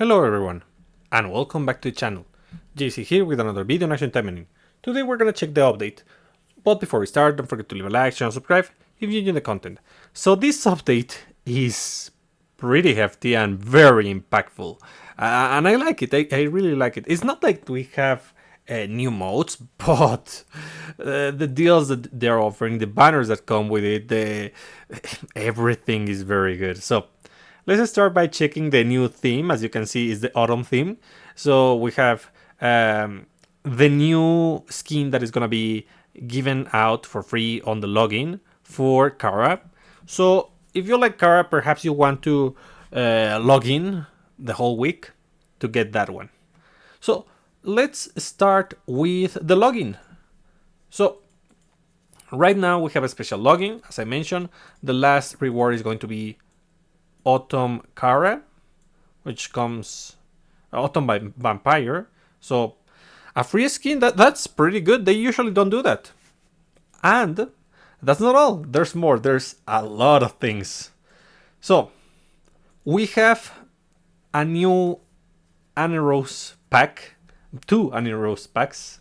Hello everyone, and welcome back to the channel. JC here with another video on Action Taimanin. Today we're gonna check the update, but before we start, don't forget to leave a like, share, and subscribe if you enjoy the content. So this update is pretty hefty and very impactful, and I like it. I really like it. It's not like we have new modes, but the deals that they're offering, the banners that come with it, everything is very good. So let's start by checking the new theme. As you can see, is the autumn theme. So we have the new skin that is gonna be given out for free on the login for Kara. So if you like Kara, perhaps you want to log in the whole week to get that one. So let's start with the login. So right now we have a special login. As I mentioned, the last reward is going to be Autumn Kara, which comes Autumn by Vampire. So a free skin, that's pretty good. They usually don't do that. And that's not all. There's more. There's a lot of things. So we have a new Annerose pack, two Annerose packs,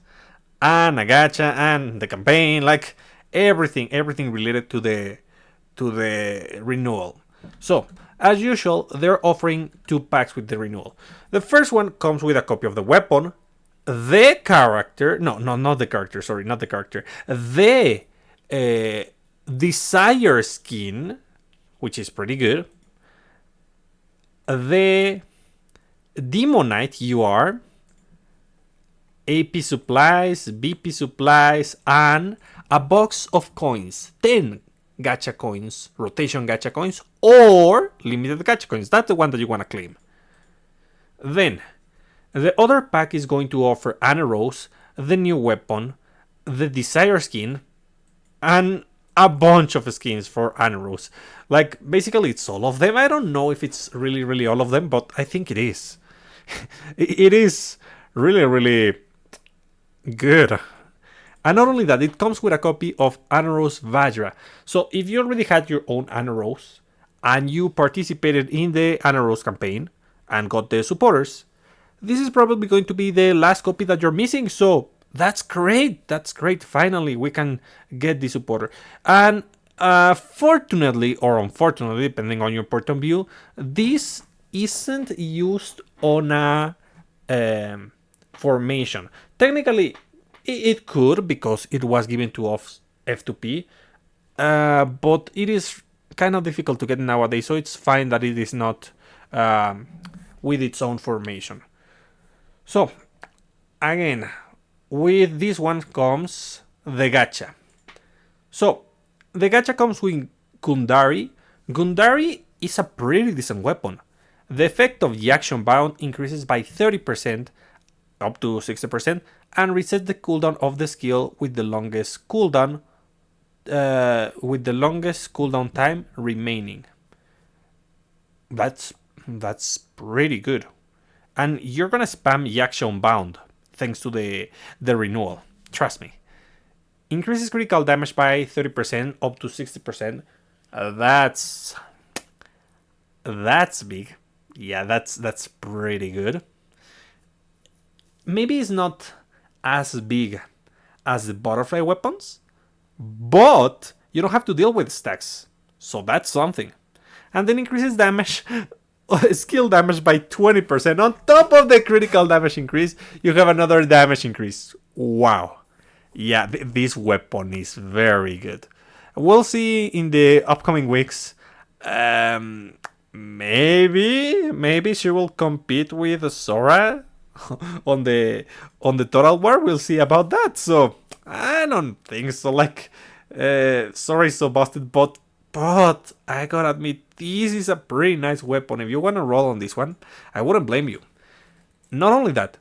and a gacha and the campaign, like everything related to the renewal. So as usual, they're offering two packs with the renewal. The first one comes with a copy of the weapon, the character, not the character, sorry, not the character, the desire skin, which is pretty good, the Demonite UR, AP supplies, BP supplies, and a box of coins, 10 gacha coins, rotation gacha coins, or limited gacha coins. That's the one that you want to claim. Then, the other pack is going to offer Annerose, the new weapon, the desire skin, and a bunch of skins for Annerose. Like, basically it's all of them. I don't know if it's really all of them, but I think it is. It is really good. And not only that, it comes with a copy of Annerose Vajra. So if you already had your own Annerose and you participated in the Annerose campaign and got the supporters, this is probably going to be the last copy that you're missing. So that's great. That's great. Finally, we can get the supporter. And fortunately or unfortunately, depending on your point of view, this isn't used on a formation. Technically, it could, because it was given to F2P, but it is kind of difficult to get nowadays, so it's fine that it is not with its own formation. So, again, with this one comes the gacha. So, the gacha comes with Gundari. Gundari is a pretty decent weapon. The effect of the action bound increases by 30%, up to 60%, and resets the cooldown of the skill with the longest cooldown time remaining. That's pretty good. And you're gonna spam Yakshan Bound thanks to the renewal. Trust me. Increases critical damage by 30%, up to 60%. That's big. Yeah, that's pretty good. Maybe it's not as big as the butterfly weapons, but you don't have to deal with stacks, so that's something. And then increases damage, skill damage by 20%. On top of the critical damage increase, you have another damage increase. Wow. Yeah, this weapon is very good. We'll see in the upcoming weeks. Maybe she will compete with Sora on the Total War. We'll see about that. So I don't think so. Like, Sora is so busted, but I gotta admit, this is a pretty nice weapon. If you wanna roll on this one, I wouldn't blame you. Not only that,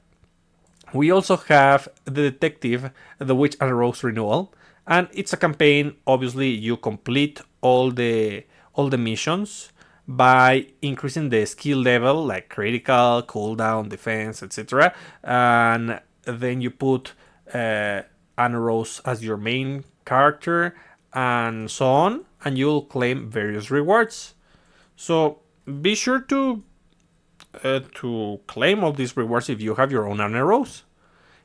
we also have the Detective, the Witch Annerose Renewal, and it's a campaign. Obviously, you complete all the missions by increasing the skill level, like critical, cooldown, defense, etc. And then you put Annerose as your main character, and so on, and you'll claim various rewards. So be sure to to claim all these rewards if you have your own Annerose.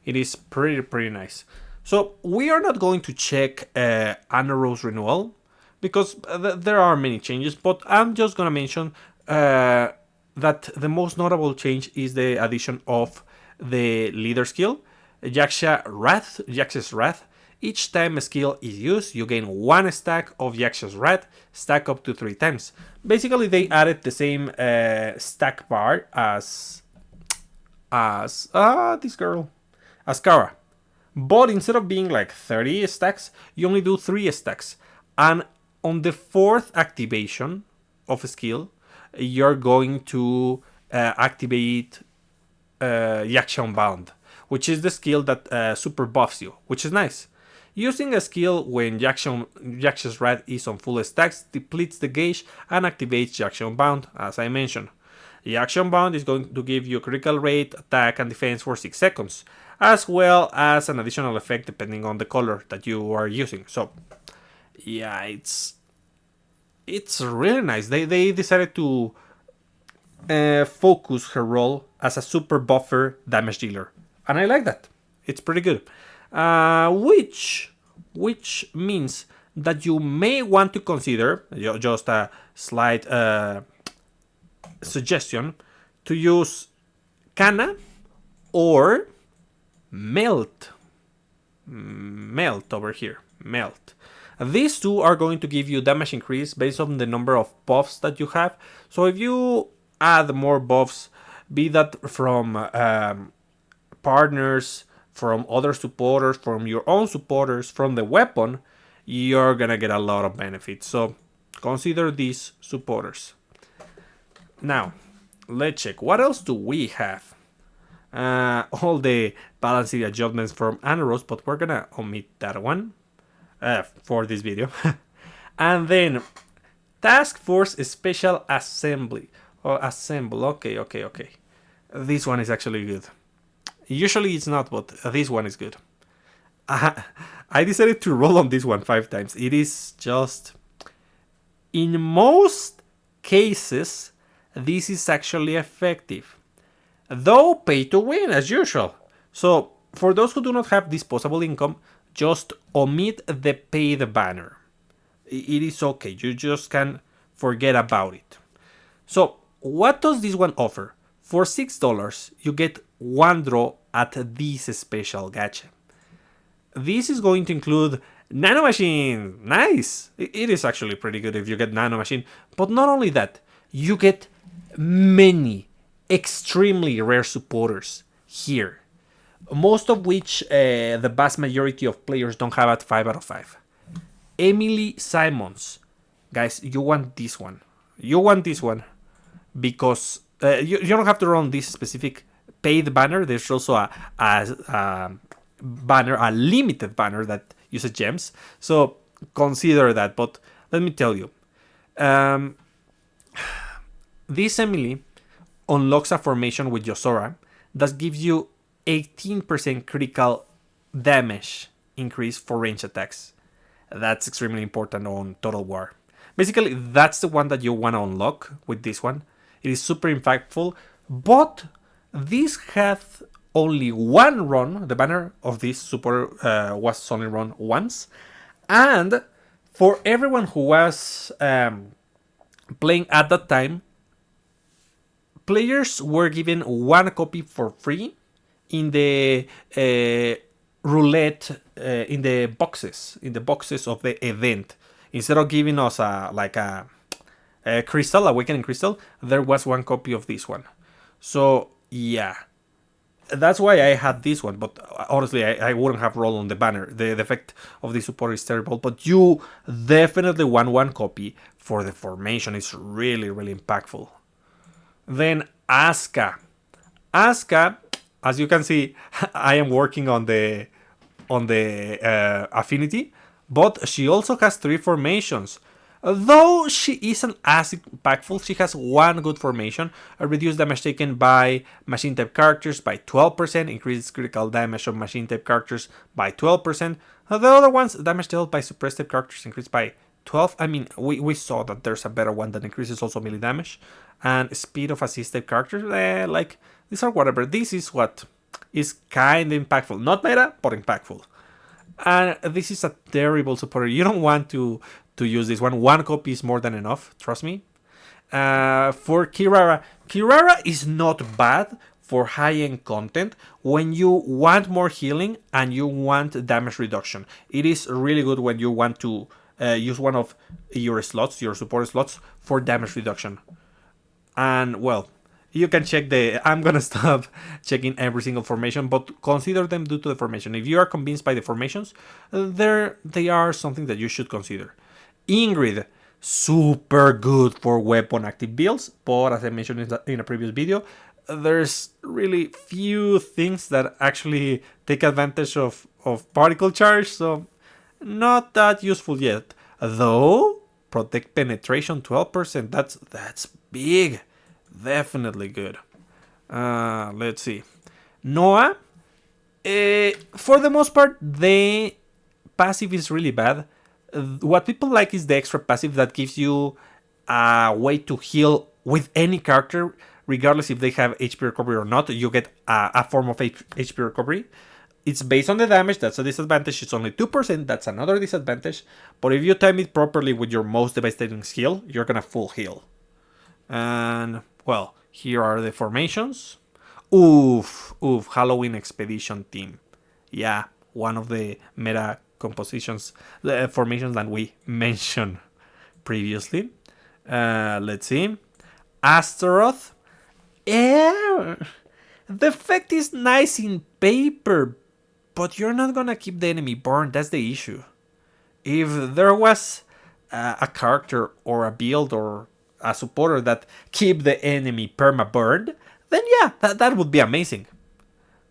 It is pretty nice. So we are not going to check Annerose Renewal because there are many changes, but I'm just gonna mention that the most notable change is the addition of the leader skill, Jax's Wrath. Each time a skill is used, you gain 1 stack of Jax's Wrath, stack up to 3 times. Basically, they added the same stack bar as this girl, as Kara. But instead of being like 30 stacks, you only do 3 stacks. And on the 4th activation of a skill, you're going to activate Yaksha Unbound, which is the skill that super buffs you, which is nice. Using a skill when Jackson's Wrath is on full stacks depletes the gauge and activates Jaksha Unbound, as I mentioned. Jaksha Unbound is going to give you critical rate, attack, and defense for 6 seconds, as well as an additional effect depending on the color that you are using. So, yeah, it's really nice. They decided to focus her role as a super buffer damage dealer, and I like that. It's pretty good. Which means that you may want to consider, just a slight suggestion, to use Kana or Melt over here. Melt. These two are going to give you damage increase based on the number of buffs that you have. So if you add more buffs, be that from partners, from other supporters, from your own supporters, from the weapon, you're gonna get a lot of benefits. So consider these supporters. Now, let's check. What else do we have? All the balancing adjustments from Annerose, but we're gonna omit that one for this video. And then Task Force Special Assembly. Assemble. Okay. This one is actually good. Usually it's not, but this one is good. I decided to roll on this one 5 times. It is just... in most cases, this is actually effective. Though pay to win, as usual. So, for those who do not have disposable income, just omit the paid banner. It is okay. You just can forget about it. So, what does this one offer? For $6, you get 1 draw at this special gacha. This is going to include Nano Machine. Nice! It is actually pretty good if you get Nano Machine. But not only that, you get many extremely rare supporters here. Most of which the vast majority of players don't have at 5 out of 5. Emily Simons. Guys, you want this one. You want this one because you don't have to run this specific paid banner. There's also a banner, a limited banner that uses gems. So consider that. But let me tell you, this Emily unlocks a formation with Yosora that gives you 18% critical damage increase for range attacks. That's extremely important on Total War. Basically, that's the one that you want to unlock with this one. It is super impactful, but this has only one run. The banner of this super was only run once. And for everyone who was playing at that time, players were given 1 copy for free in the roulette, in the boxes of the event. Instead of giving us a crystal, awakening crystal, there was 1 copy of this one. So yeah, that's why I had this one. But honestly, I wouldn't have rolled on the banner. The effect of this support is terrible. But you definitely want 1 copy for the formation. It's really impactful. Then Asuka, as you can see, I am working on the affinity, but she also has 3 formations. Though she isn't as impactful, she has 1 good formation, a reduced damage taken by machine type characters by 12%, increased critical damage of machine type characters by 12%. The other ones, damage dealt by suppressed type characters increased by 12, I mean, we saw that there's a better one that increases also melee damage. And speed of assisted characters, like, these are whatever. This is what is kind of impactful. Not meta, but impactful. And this is a terrible supporter. You don't want to use this one. One copy is more than enough, trust me. For Kirara, Kirara is not bad for high-end content when you want more healing and you want damage reduction. It is really good when you want to use one of your slots, your support slots, for damage reduction. And well, you can check I'm gonna stop checking every single formation, but consider them due to the formation. If you are convinced by the formations, they are something that you should consider. Ingrid, super good for weapon active builds, but as I mentioned in a previous video, there's really few things that actually take advantage of particle charge, so not that useful yet. Though, protect penetration 12%, that's big. Definitely good. Let's see. Noah, for the most part, the passive is really bad. What people like is the extra passive that gives you a way to heal with any character, regardless if they have HP recovery or not. You get a form of HP recovery. It's based on the damage, that's a disadvantage. It's only 2%, that's another disadvantage. But if you time it properly with your most devastating skill, you're gonna full heal. And, well, here are the formations. Oof, Halloween Expedition team. Yeah, one of the meta compositions, the formations that we mentioned previously. Let's see. Astaroth. Yeah, the effect is nice in paper, but you're not gonna keep the enemy burned, that's the issue. If there was a character or a build or a supporter that keep the enemy perma-burned, then yeah, that would be amazing.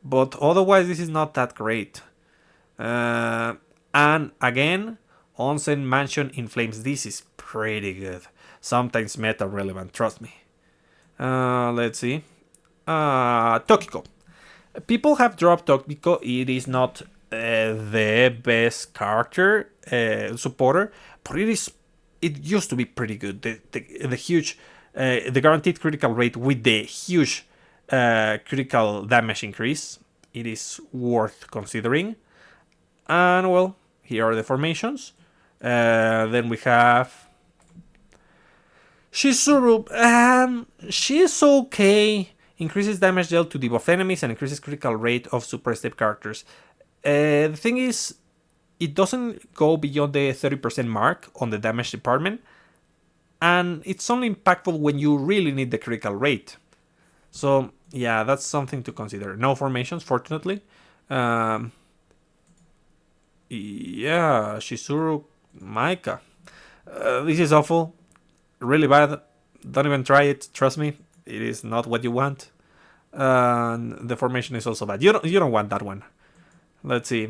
But otherwise, this is not that great. And again, Onsen Mansion in Flames, this is pretty good. Sometimes meta relevant, trust me. Let's see. Tokiko. People have dropped Tokiko. It is not the best character supporter, but it used to be pretty good. The huge, the guaranteed critical rate with the huge critical damage increase, it is worth considering. And well, here are the formations. Then we have Shizuru. She's okay. Increases damage dealt to debuff enemies and increases critical rate of super step characters. The thing is, it doesn't go beyond the 30% mark on the damage department, and it's only impactful when you really need the critical rate. So yeah, that's something to consider. No formations, fortunately. Yeah, Shizuru Maika. This is awful. Really bad. Don't even try it. Trust me, it is not what you want. The formation is also bad. You don't want that one. Let's see.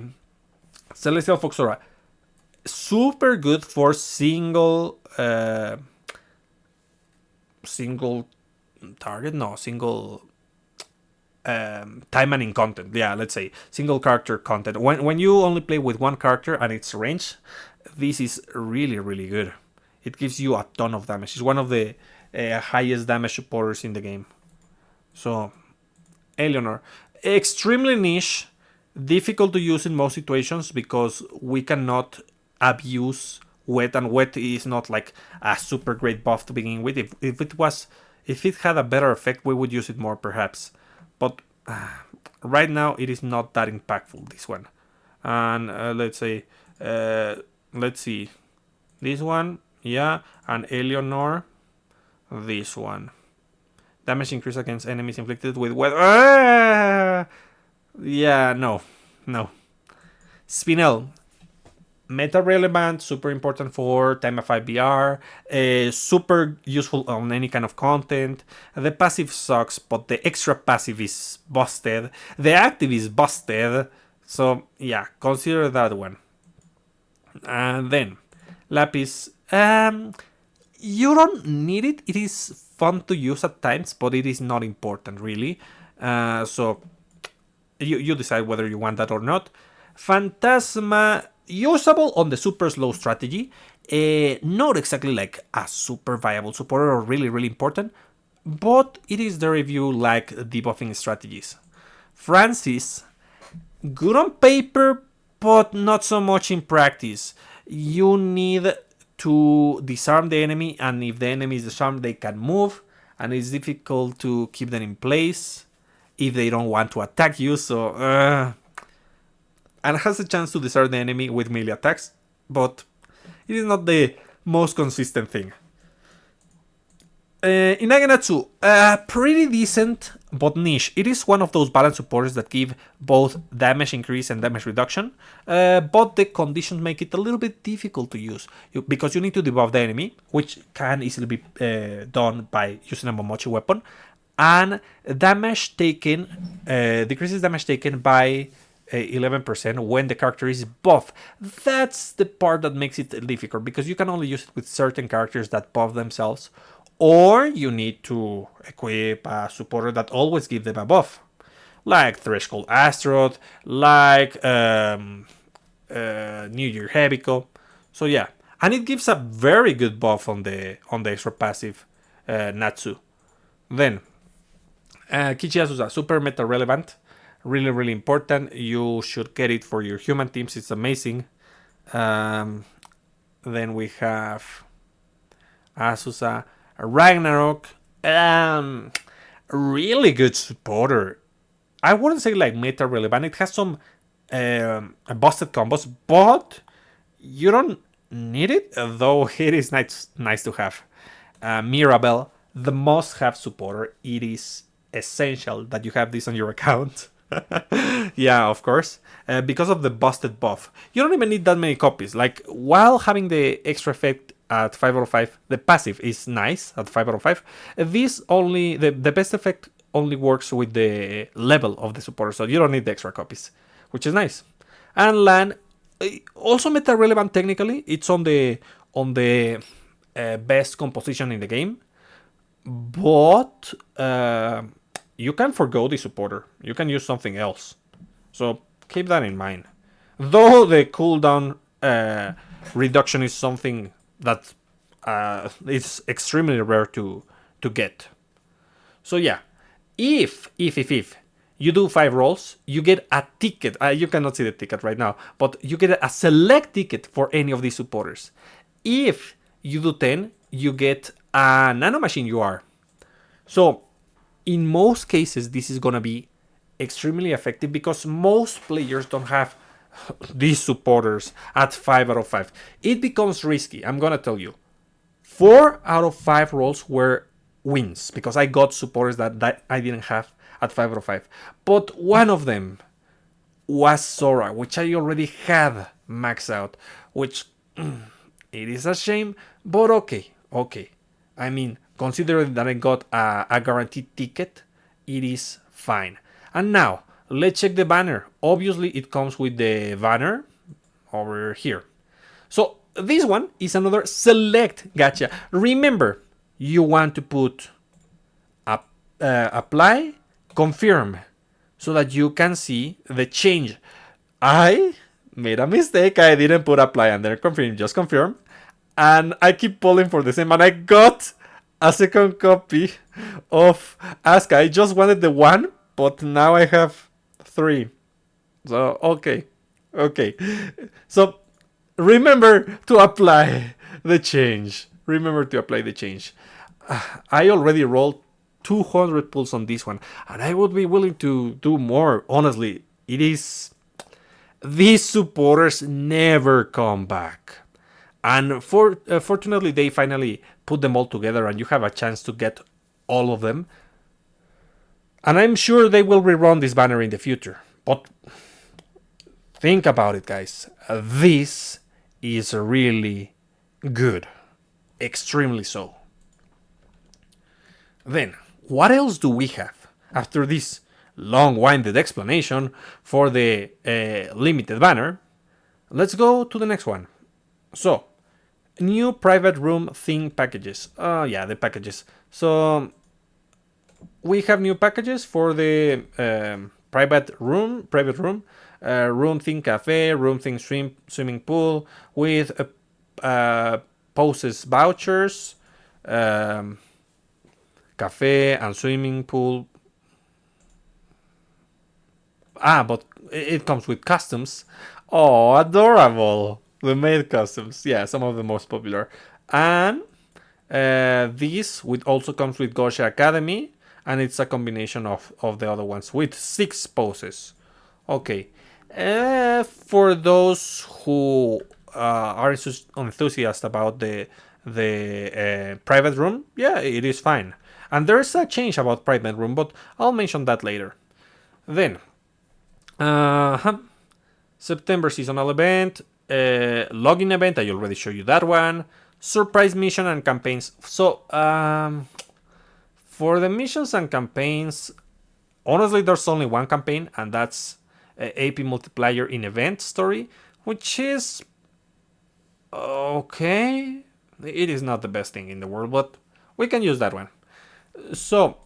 Celestial Foxora. Super good for single target. No, single Taimanin content. Yeah, let's say single character content. When you only play with one character and it's range, this is really, really good. It gives you a ton of damage. It's one of the highest damage supporters in the game. So, Eleanor. Extremely niche. Difficult to use in most situations because we cannot abuse wet, and wet is not like a super great buff to begin with. If it had a better effect, we would use it more perhaps. But right now it is not that impactful, this one. And let's see, this one, yeah, and Eleanor, this one. Damage increase against enemies inflicted with wet. Yeah, no. Spinel. Meta relevant, super important for Time of 5BR, super useful on any kind of content. The passive sucks, but the extra passive is busted. The active is busted. So yeah, consider that one. And then Lapis. You don't need it. It is fun to use at times, but it is not important really. So you decide whether you want that or not. Phantasma, usable on the super slow strategy. Not exactly like a super viable supporter or really, really important, but it is there if you like debuffing strategies. Francis, good on paper, but not so much in practice. You need to disarm the enemy, and if the enemy is disarmed, they can move, and it's difficult to keep them in place if they don't want to attack you. So, and has a chance to disarm the enemy with melee attacks, but it is not the most consistent thing. In Naganatsu, pretty decent, but niche. It is one of those balance supporters that give both damage increase and damage reduction, but the conditions make it a little bit difficult to use, because you need to debuff the enemy, which can easily be done by using a Momochi weapon, and damage taken decreases damage taken by 11% when the character is buff. That's the part that makes it difficult, because you can only use it with certain characters that buff themselves, or you need to equip a supporter that always gives them a buff, like Threshold Asteroid, like New Year Hebico. So yeah, and it gives a very good buff on the extra passive Natsu. Then Kichiasuza, super meta relevant, really, really important. You should get it for your human teams. It's amazing. Then we have Asusa, Ragnarok, really good supporter. I wouldn't say like meta relevant. It has some busted combos, but you don't need it, though it is nice to have. Mirabelle, the must-have supporter. It is essential that you have this on your account. Yeah, of course, because of the busted buff. You don't even need that many copies. Like, while having the extra effect at 5 out of 5, the passive is nice at 5 out of 5. This only, the best effect only works with the level of the supporter, so you don't need the extra copies, which is nice. And Lan, also meta relevant technically. It's on the best composition in the game, but you can forgo the supporter. You can use something else, so keep that in mind. Though the cooldown reduction is something that is extremely rare to get. So yeah, if you do 5 rolls, you get a ticket. You cannot see the ticket right now, but you get a select ticket for any of these supporters. If you do 10, you get a nano machine UR. So in most cases, this is gonna be extremely effective, because most players don't have these supporters at 5 out of 5. It becomes risky, I'm gonna tell you. 4 out of 5 rolls were wins, because I got supporters that I didn't have at 5 out of 5. But one of them was Sora, which I already had maxed out, which it is a shame, but okay. I mean, considering that I got a guaranteed ticket, it is fine. And now, let's check the banner. Obviously, it comes with the banner over here. So, this one is another select gacha. Remember, you want to put apply, confirm, so that you can see the change. I made a mistake. I didn't put apply and then confirm, just confirm. And I keep pulling for the same, and I got a second copy of Asuka. I just wanted the one, but now I have 3. So, okay. So, remember to apply the change. I already rolled 200 pulls on this one, and I would be willing to do more. Honestly, it is... These supporters never come back. And fortunately, they finally put them all together, and you have a chance to get all of them. And I'm sure they will rerun this banner in the future. But think about it, guys. This is really good. Extremely so. Then, what else do we have after this long-winded explanation for the limited banner? Let's go to the next one. So, new private room theme packages. Yeah, the packages. So, we have new packages for the private room. room theme cafe, room theme swimming pool with poses vouchers, cafe and swimming pool. But it comes with customs. Oh, adorable! The maid customs, yeah, some of the most popular. And this also comes with Gosha Academy, and it's a combination of the other ones with 6 poses. Okay, for those who are enthusiastic about the private room, yeah, it is fine. And there's a change about private room, but I'll mention that later. Then, September seasonal event, login event, I already showed you that one. Surprise mission and campaigns. So, for the missions and campaigns, honestly, there's only one campaign, and that's AP multiplier in event story, which is okay. It is not the best thing in the world, but we can use that one. So,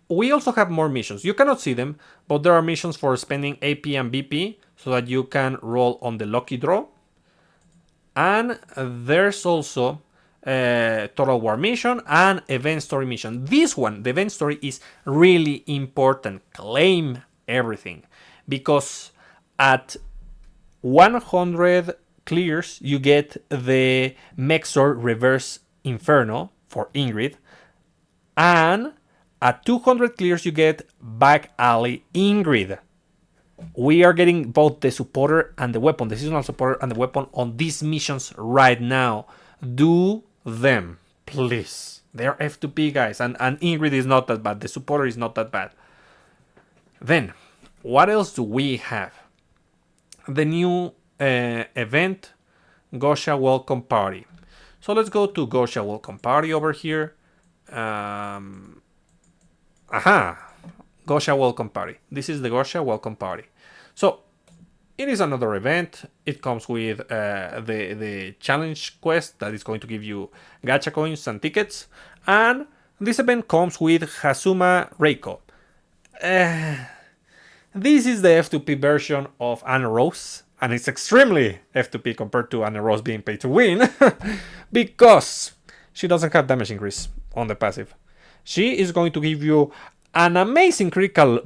we also have more missions. You cannot see them, but there are missions for spending AP and BP so that you can roll on the lucky draw. And there's also a Total War mission and event story mission. This one, the event story, is really important. Claim everything. Because at 100 clears, you get the Mexor Reverse Inferno for Ingrid. And at 200 clears, you get Back Alley Ingrid. We are getting both the supporter and the weapon, the seasonal supporter and the weapon on these missions right now. Do them, please. They're F2P, guys, and Ingrid is not that bad. The supporter is not that bad. Then, what else do we have? The new event, Gosha Welcome Party. So let's go to Gosha Welcome Party over here. Gosha Welcome Party. This is the Gosha Welcome Party. So, it is another event. It comes with the challenge quest that is going to give you gacha coins and tickets. And this event comes with Hazuma Reiko. This is the F2P version of Annerose. And it's extremely F2P compared to Annerose being paid to win. Because she doesn't have damage increase on the passive. She is going to give you an amazing critical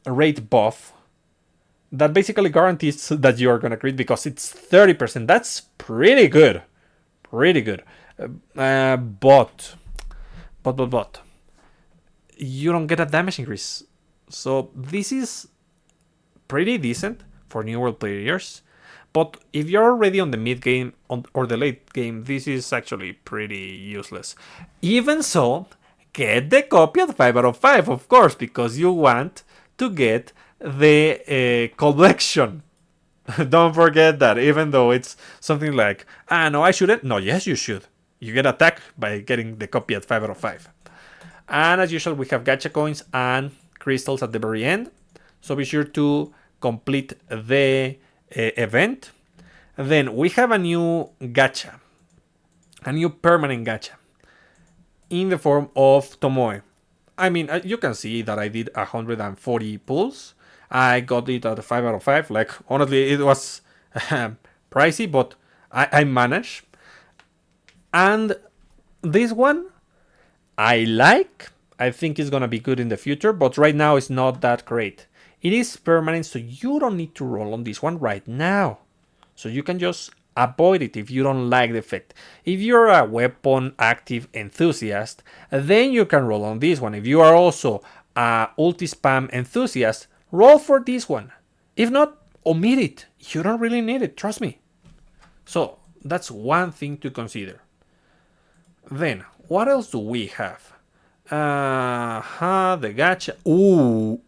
rate buff that basically guarantees that you're gonna crit because it's 30%. That's pretty good. Pretty good. But you don't get a damage increase. So this is pretty decent for New World players. But if you're already on the mid game or the late game, this is actually pretty useless. Even so, get the copy at 5 out of 5, of course, because you want to get the collection. Don't forget that, even though it's something like, no, I shouldn't. No, yes, you should. You get attacked by getting the copy at 5 out of 5. And as usual, we have gacha coins and crystals at the very end. So be sure to complete the event. Then we have a new gacha. A new permanent gacha. In the form of Tommoy. I mean, you can see that I did 140 pulls. I got it at 5 out of 5. Like, honestly, it was pricey, but I managed. And this one, I like. I think it's gonna be good in the future, but right now it's not that great. It is permanent, so you don't need to roll on this one right now. So you can just avoid it if you don't like the effect. If you're a weapon active enthusiast, then you can roll on this one. If you are also a ulti spam enthusiast, roll for this one. If not, omit it. You don't really need it, trust me. So that's one thing to consider. Then, what else do we have? The gacha. Ooh.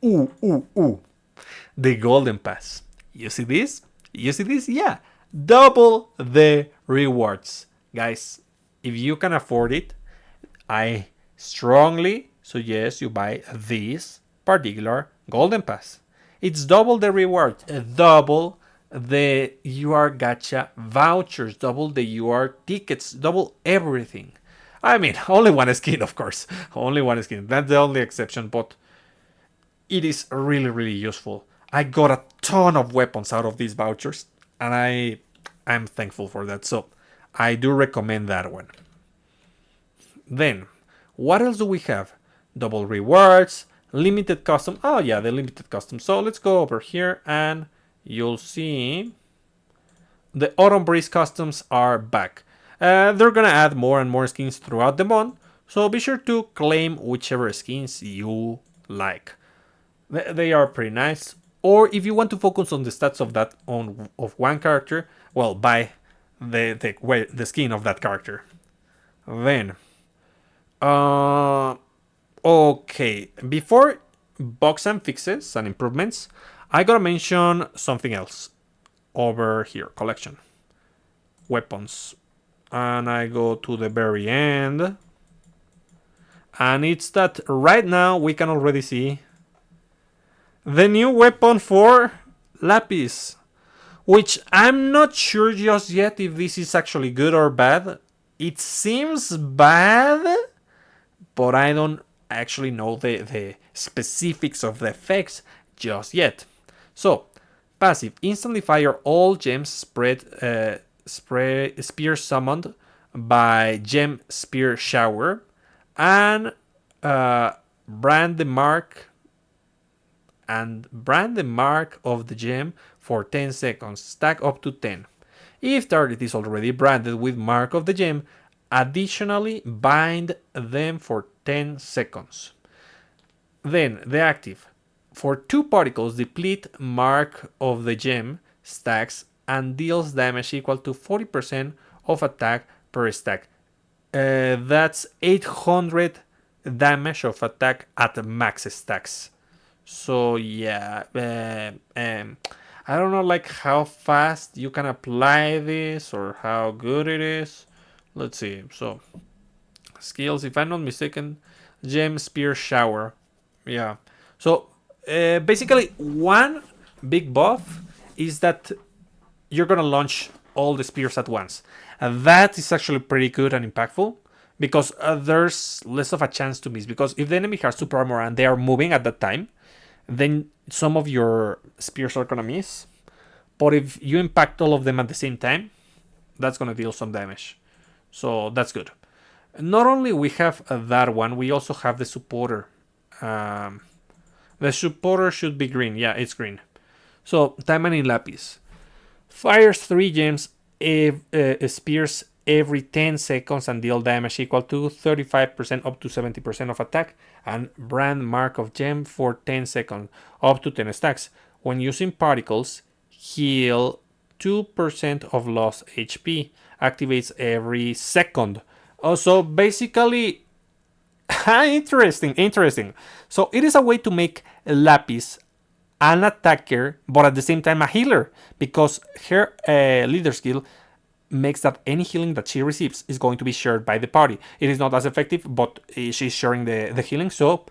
The golden pass. You see this? You see this? Yeah. Double the rewards. Guys, if you can afford it, I strongly suggest you buy this particular golden pass. It's double the reward, double the UR gacha vouchers, double the UR tickets, double everything. I mean, only one skin, of course. Only one skin. That's the only exception, but it is really, really useful. I got a ton of weapons out of these vouchers, and I'm thankful for that. So I do recommend that one. Then, what else do we have? Double rewards, limited custom. Oh yeah, the limited custom. So let's go over here and you'll see the Autumn Breeze customs are back. They're gonna add more and more skins throughout the month, so be sure to claim whichever skins you like. They are pretty nice. Or if you want to focus on the stats of of one character, well, buy the skin of that character. Then, okay, before bugs and fixes and improvements, I gotta mention something else over here. Collection, weapons, and I go to the very end, and it's that right now we can already see the new weapon for Lapis, which I'm not sure just yet if this is actually good or bad. It seems bad, but I don't actually know the specifics of the effects just yet. So, passive, instantly fire all gems spear summoned by gem spear shower, and brand the mark of the gem for 10 seconds, stack up to 10. If target is already branded with mark of the gem, additionally bind them for 10 seconds. Then the active. For 2 particles, deplete mark of the gem, stacks, and deals damage equal to 40% of attack per stack. That's 800 damage of attack at max stacks. So yeah, I don't know like how fast you can apply this or how good it is. Let's see. So skills, if I'm not mistaken, gem spear shower. Yeah. So basically one big buff is that you're gonna launch all the spears at once. That is actually pretty good and impactful because there's less of a chance to miss. Because if the enemy has super armor and they are moving at that time, then some of your spears are gonna miss. But if you impact all of them at the same time, that's gonna deal some damage. So that's good. Not only we have that one, we also have the supporter. The supporter should be green. Yeah, it's green. So Taimanin Lapis fires 3 gems, spears every 10 seconds and deal damage equal to 35% up to 70% of attack, and brand mark of gem for 10 seconds up to 10 stacks. When using particles, heal 2% of lost HP, activates every second. Also, basically, interesting. So it is a way to make Lapis an attacker, but at the same time a healer, because her leader skill makes that any healing that she receives is going to be shared by the party. It is not as effective, but she's sharing the healing, so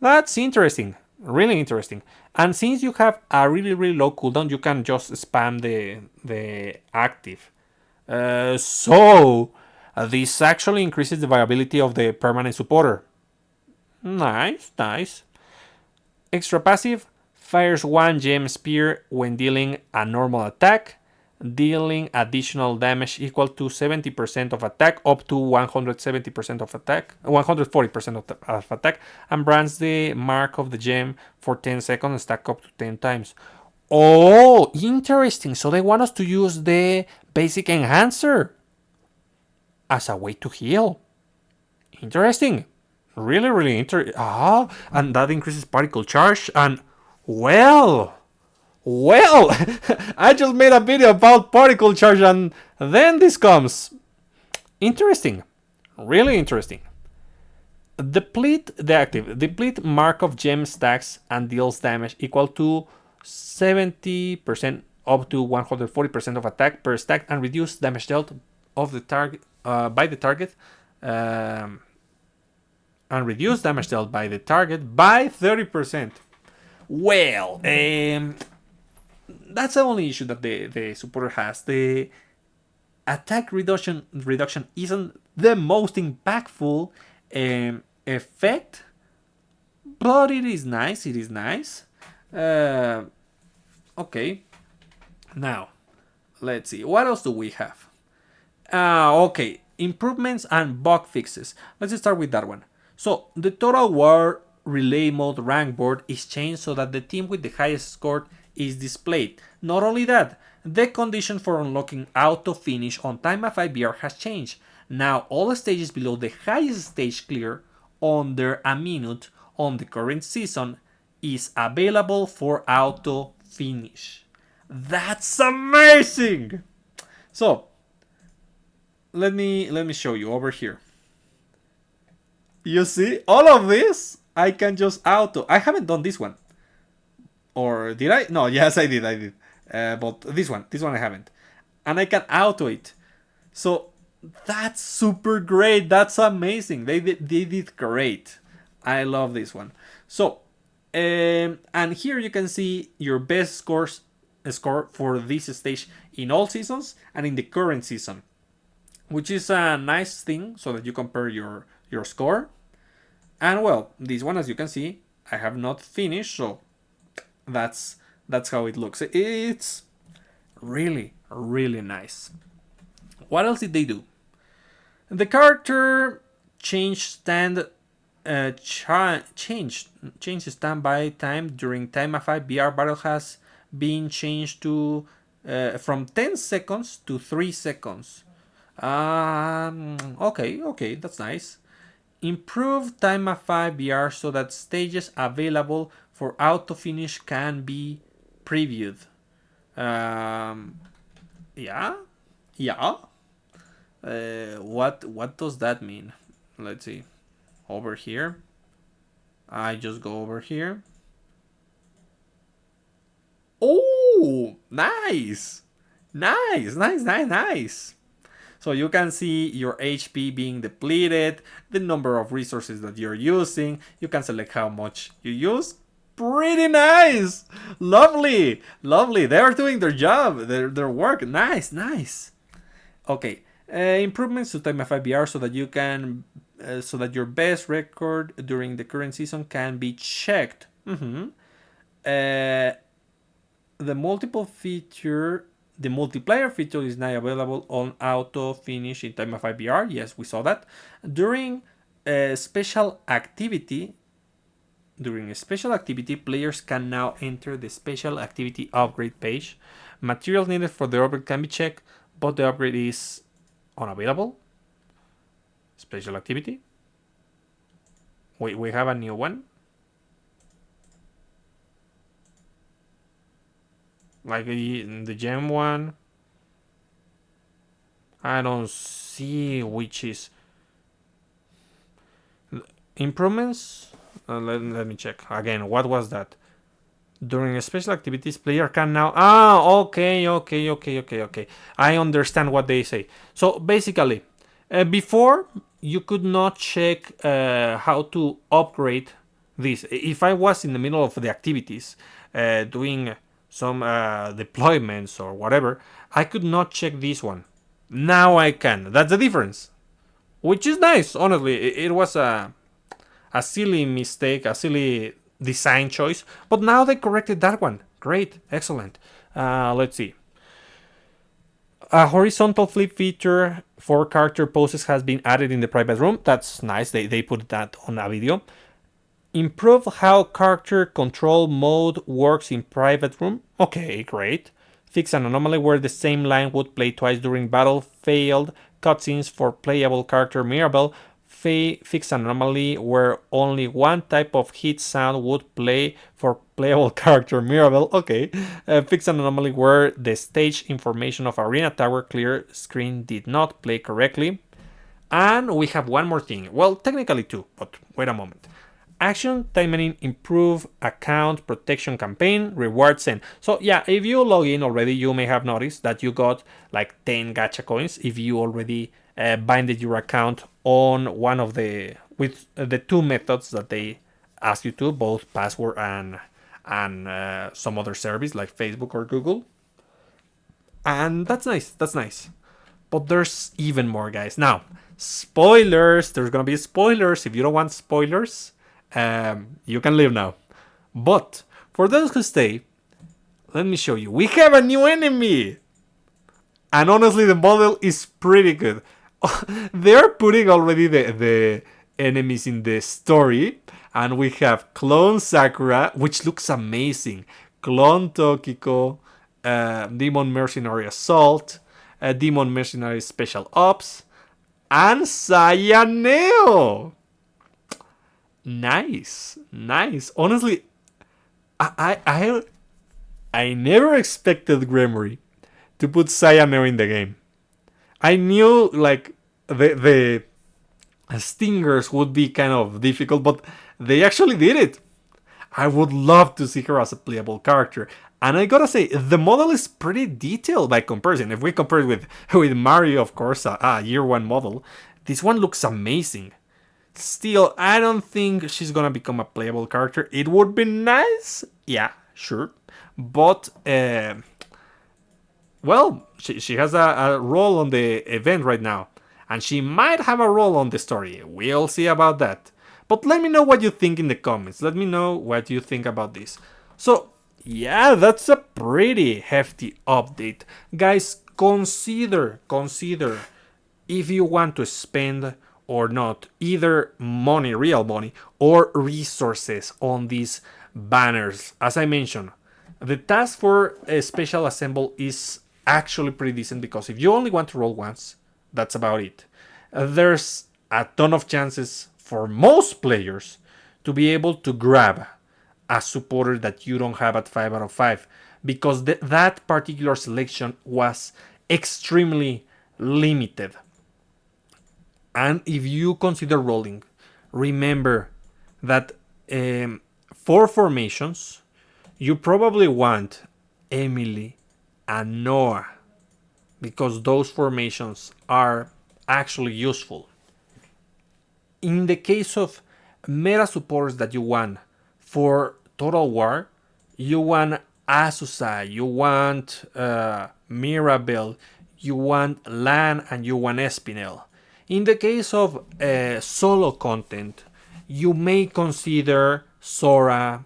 that's interesting. Really interesting. And since you have a really low cooldown, you can just spam the active. So this actually increases the viability of the permanent supporter. Nice. Extra passive, fires 1 gem spear when dealing a normal attack, dealing additional damage equal to 70% of attack up to 170% of attack, 140% of attack, and brands the mark of the gem for 10 seconds and stack up to 10 times. Oh, interesting. So they want us to use the basic enhancer as a way to heal. Interesting. Really interesting. And that increases particle charge. And well, I just made a video about particle charge, and then this comes. Interesting. Really interesting. Deplete mark of gem stacks and deals damage equal to 70% up to 140% of attack per stack, and reduce damage dealt of the target by the target. And reduce damage dealt by the target by 30%. Well, that's the only issue that the supporter has. The attack reduction isn't the most impactful effect, but it is nice. Okay. Now, let's see. What else do we have? Okay. Improvements and bug fixes. Let's start with that one. So, the Total War Relay Mode rank board is changed so that the team with the highest score is displayed. Not only that, the condition for unlocking auto finish on Time of IBR has changed. Now, all stages below the highest stage clear under a minute on the current season is available for auto finish. That's amazing! So, let me show you over here. You see, all of this I can just auto. I haven't done this one, or did I? No, yes, I did. But this one I haven't, and I can auto it. So that's super great. That's amazing. They did great. I love this one. So, and here you can see your best score for this stage in all seasons and in the current season, which is a nice thing so that you compare your score. And well, this one, as you can see, I have not finished, so that's how it looks. It's really, really nice. What else did they do? The character changed standby time during Time of 5 BR battle has been changed to from 10 seconds to 3 seconds. Okay, that's nice. Improve Time of 5 BR so that stages available for auto finish can be previewed. Yeah. What does that mean? Let's see. Over here. I just go over here. Oh, nice. So you can see your HP being depleted, the number of resources that you're using. You can select how much you use. Pretty nice. Lovely. They are doing their job, their work. Nice. Okay. Improvements to Time of 5 BR so that you can so that your best record during the current season can be checked. The multiplier feature is now available on auto finish in Time of 5 BR. Yes, we saw that. During a special activity, players can now enter the special activity upgrade page. Materials needed for the upgrade can be checked, but the upgrade is unavailable. Special activity. We have a new one. Like the gem one. I don't see which is improvements. Let me check again. What was that? During special activities, player can now. Okay. I understand what they say. So basically, before you could not check how to upgrade this. If I was in the middle of the activities, doing some deployments or whatever, I could not check this one. Now I can. That's the difference, which is nice. Honestly, it was a silly mistake, a silly design choice, but now they corrected that one. Great, excellent. Let's see. A horizontal flip feature for character poses has been added in the private room. That's nice. They put that on a video. Improve how character control mode works in private room. Okay, great. Fix an anomaly where the same line would play twice during battle. Failed cutscenes for playable character Mirabelle. Fix an anomaly where only one type of hit sound would play for playable character Mirabelle. Okay. Fix an anomaly where the stage information of Arena Tower clear screen did not play correctly. And we have one more thing. Well, technically two, but wait a moment. Action Taimanin improve account protection campaign reward send. So yeah, if you log in already, you may have noticed that you got like 10 gacha coins if you already binded your account on one of the two methods that they ask you to, both password and some other service like Facebook or Google. And that's nice. But there's even more, guys. Now, spoilers. There's gonna be spoilers. If you don't want spoilers, you can leave now. But for those who stay, let me show you. We have a new enemy! And honestly, the model is pretty good. They're putting already the enemies in the story. And we have Clone Sakura, which looks amazing. Clone Tokiko, Demon Mercenary Assault, Demon Mercenary Special Ops, and Sayaneo. Nice. Honestly, I never expected Gremory to put Sayaneo in the game. I knew like the stingers would be kind of difficult, but they actually did it. I would love to see her as a playable character. And I gotta say, the model is pretty detailed by comparison. If we compare it with Mario, of course, a year one model, this one looks amazing. Still, I don't think she's gonna become a playable character. It would be nice, yeah, sure. But, well, she has a role on the event right now. And she might have a role on the story. We'll see about that. But let me know what you think in the comments. Let me know what you think about this. So, yeah, that's a pretty hefty update. Guys, consider if you want to spend or not either money, real money, or resources on these banners. As I mentioned, the task for a special assemble is actually pretty decent because if you only want to roll once, that's about it. There's a ton of chances for most players to be able to grab a supporter that you don't have at 5 out of 5 because that particular selection was extremely limited. And if you consider rolling, remember that for formations, you probably want Emily and Noah because those formations are actually useful. In the case of meta supporters that you want for Total War, you want Azusa, you want Mirabelle, you want Lan, and you want Espinel. In the case of solo content, you may consider Sora,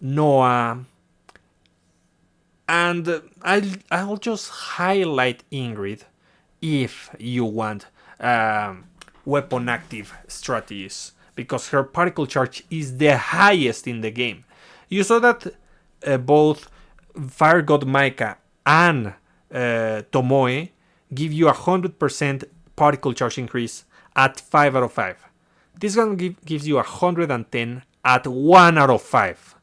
Noah, and I'll just highlight Ingrid if you want weapon active strategies because her particle charge is the highest in the game. You saw that both Fire God Micah and Tommoy give you 100% particle charge increase at 5 out of 5. This one gives you 110 at 1 out of 5.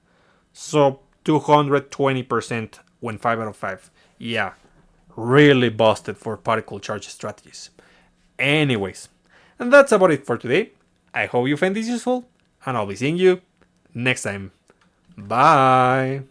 So 220% when 5 out of 5. Yeah, really busted for particle charge strategies. Anyways, and that's about it for today. I hope you find this useful, and I'll be seeing you next time. Bye!